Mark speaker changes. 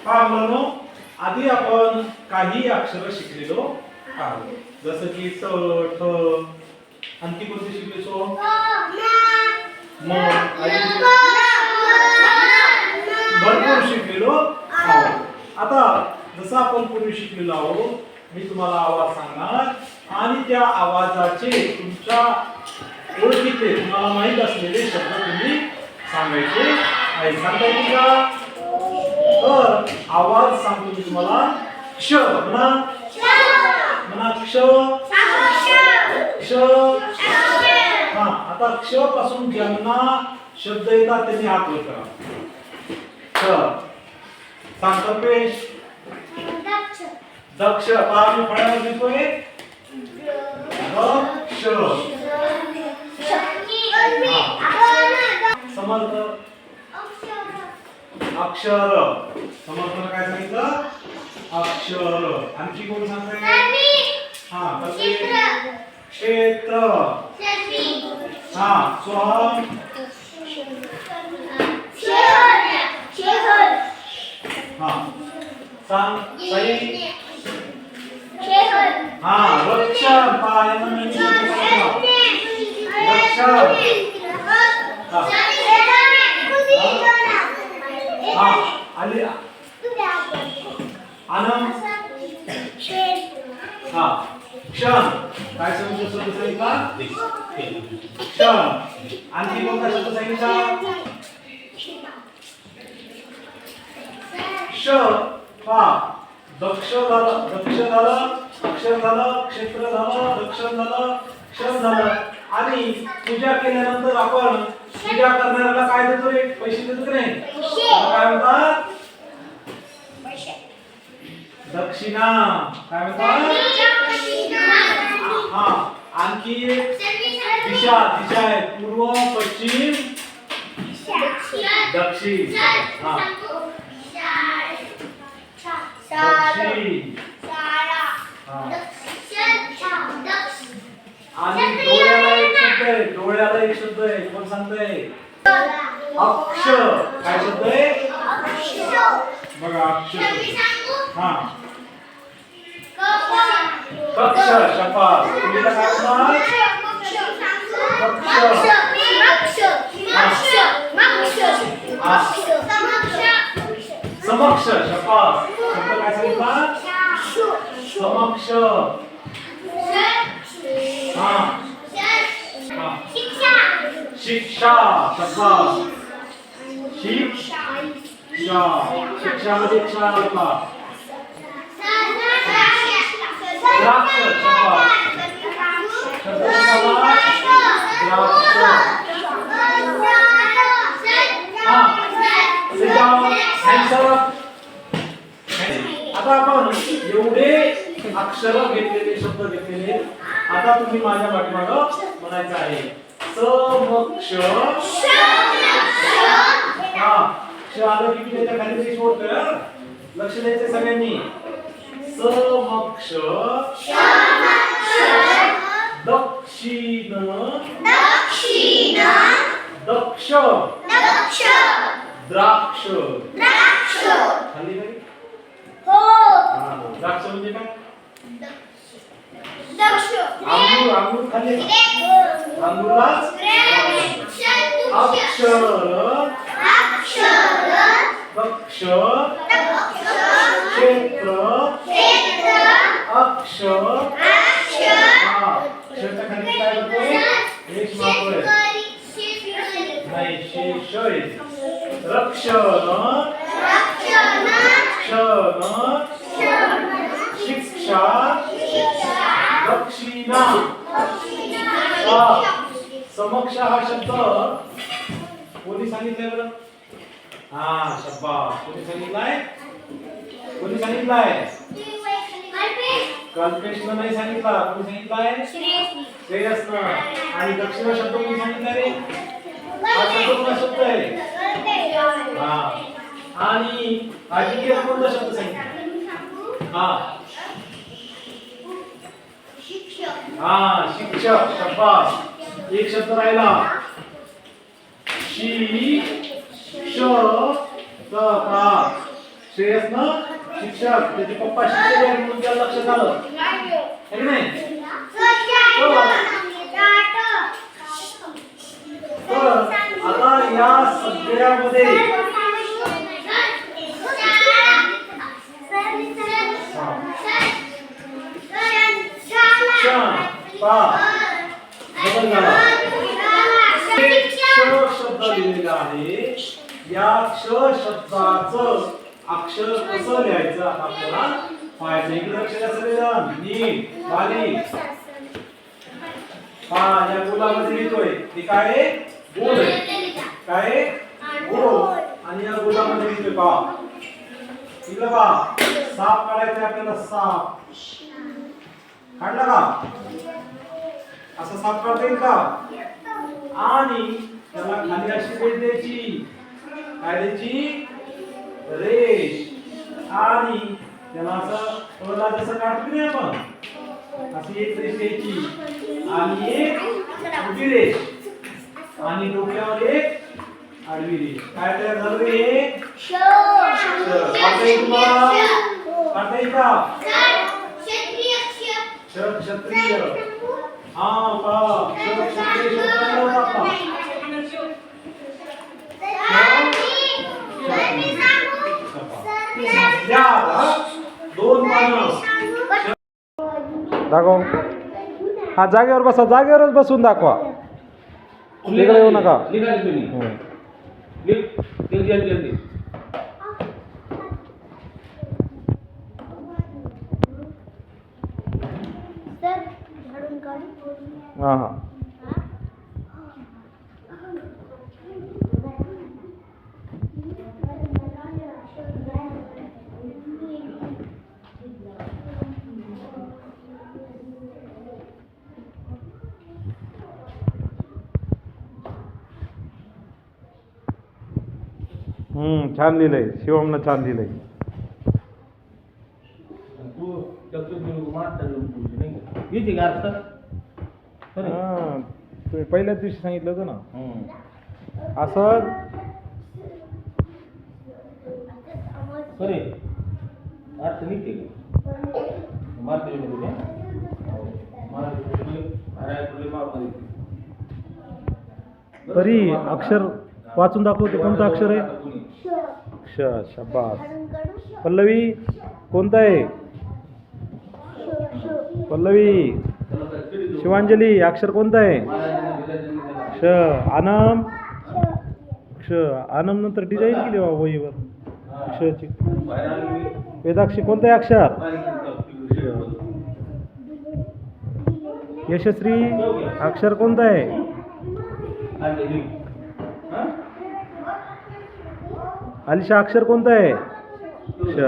Speaker 1: पहा मुलांनो, आधी आपण काही अक्षर शिकलेलो आहोत, जसं की स, ठ, आणखी कोणती शिकलेलो? म, भरपूर शिकलेलो आहोत. आता जसं आपण पूर्वी शिकलेलो आहोत, मी तुम्हाला आवाज सांगणार आणि त्या आवाजाचे तुमच्या ओळखीतले तुम्हाला माहित असलेले शब्द तुम्ही सांगायचे आहे. सांगता येईल का? तर आवाज सांगतो मी तुम्हाला. क्ष म्हणा, म्हणा क्ष, क्ष. हा, आता क्ष पासून ज्यांना शब्द येतात त्यांनी हात वर करा. क्ष सांगतो पेश. दक्ष. आता मी फळ्यावर लिहितोय दक्ष. समर्थ अक्षर. समर्थन काय सांगितलं? अक्षर. आणखी कोण सांगताय? हा, क्षेत्र. हा, स्व. हा, सांग. सई. हा, रक्षण. पायानं मी रक्षण. हा, आली. आनंद. हा, क्षण. काय शब्द सांगितला? क्षण. आणखी कोणता शब्द सांगितला? क्ष. पहा, दक्ष झालं, दक्ष झालं, अक्षर झालं, क्षेत्र झालं, रक्षण झालं, क्षण झालं. आणि पूजा केल्यानंतर आपण पूजा करणाऱ्याला काय देतोय? पैसे देतो की नाही? काय म्हणतात? दक्षिणा. काय म्हणतात? हा, आणखी दिशा. दिशा आहे पूर्व, पश्चिम, दक्षिण. हा, दक्षिण. आणि डोळ्याला एक शब्द आहे. डोळ्याला एक शब्द आहे. कोण सांगतंय? अक्ष. काय शब्द आहे? बघा, अक्ष. हा, कक्ष. शपथ. तुम्ही काय म्हणणार? समक्ष. शपथ. शब्द काय सांगितला? समक्ष. हा, शिक्षा. शपथ. शिक्षा. शिक्षामध्ये क्षण आला. द्राक्ष. शपथ. आता आपण एवढे अक्षर घेतलेले, शब्द घेतलेले. आता तुम्ही माझ्या पाठीमागं म्हणायचं आहे. समक्ष. हा, क्ष आलं की त्याच्या खाली काही सोडतं. लक्ष द्यायचं सगळ्यांनी. समक्ष. दक्षिण. दक्ष. द्राक्ष. खाली काही? द्राक्ष म्हणजे काय? अंगूर. अंगूर खाली. अंगूरला अक्षर. दक्ष. क्षेत्र. अक्षर. हा, क्षेत्र खाली काय होतोय? एक मापय नाही, शेष. रक्षण. क्षण. शिक्षा. दक्षिणा. समक्ष हा शब्द कोणी सांगितलंय बरं? हा, शब्बास. कोणी सांगितलाय? कोणी सांगितलाय? कल्पेशनं नाही सांगितला. कोणी सांगितलाय? श्रेयसनं. आणि दक्षिणा शब्द कोणी सांगितलाय रे? हा शब्द कोणता शब्द आहे? हा, आणि अधिक कोणता शब्द सांगितला? हा, हा, शिक्षक. शब्बास. एक शब्द राहिला. शी. श. त. श्रेयसनं शिक्षक त्याचे पप्पा शिक्षक आहेत म्हणून त्याला लक्षात आलं है की नाही? तर आता या सगळ्यामध्ये बदल झाला. क्ष शब्द लिहिलेला आहे. या क्ष शब्दाचं अक्षर कसं लिहायचं आता आपल्याला पाहायचं. इकडे लक्ष द्या सगळेजण, नीट बारीक. या गोलामध्ये लिहितोय ते काय आहे? गोल आहे. काय आहे? गोल. आणि या गोलामध्ये लिहितोय पहा. इकडे पहा, साप काढायचा आपल्याला. साप काढला का? असं साप काढता येईल का? आणि त्याला खाली अशी रेष द्यायची. काय द्यायची? रेष. आणि त्याला असं तोडला जसं काढतो की नाही आपण, अशी एक रेष द्यायची आणि एक उभी रेष आणि डोक्यावर एक आडवी रेष. काय तयार झालं रे? काढता येईल तुम्हाला? काढता येईल का? क्षत्रिय. हा पहा, क्षत्रिय शब्द होता आपला. दोन पानं दाखव. हा जागेवर बसा. जागेवरच बसून दाखवा. तिकडे येऊ नका. हा हा. छान लिहिलंय. शिवमनं छान लिहिलंय. तुम्ही पहिल्याच दिवशी सांगितलं होतं ना. असं तरी अक्षर वाचून दाखवते. कोणतं अक्षर आहे? क्ष. शाबास. पल्लवी कोणतं आहे? पल्लवी. शिवांजली अक्षर कोणतं आहे? क्ष. आनम. क्ष. आनम नंतर डिझाईन केली बा वहीवर क्षची. वेदाक्षी कोणतं आहे अक्षर? यशस्वी अक्षर कोणतं आहे? अलिशा अक्षर कोणतं आहे? क्ष.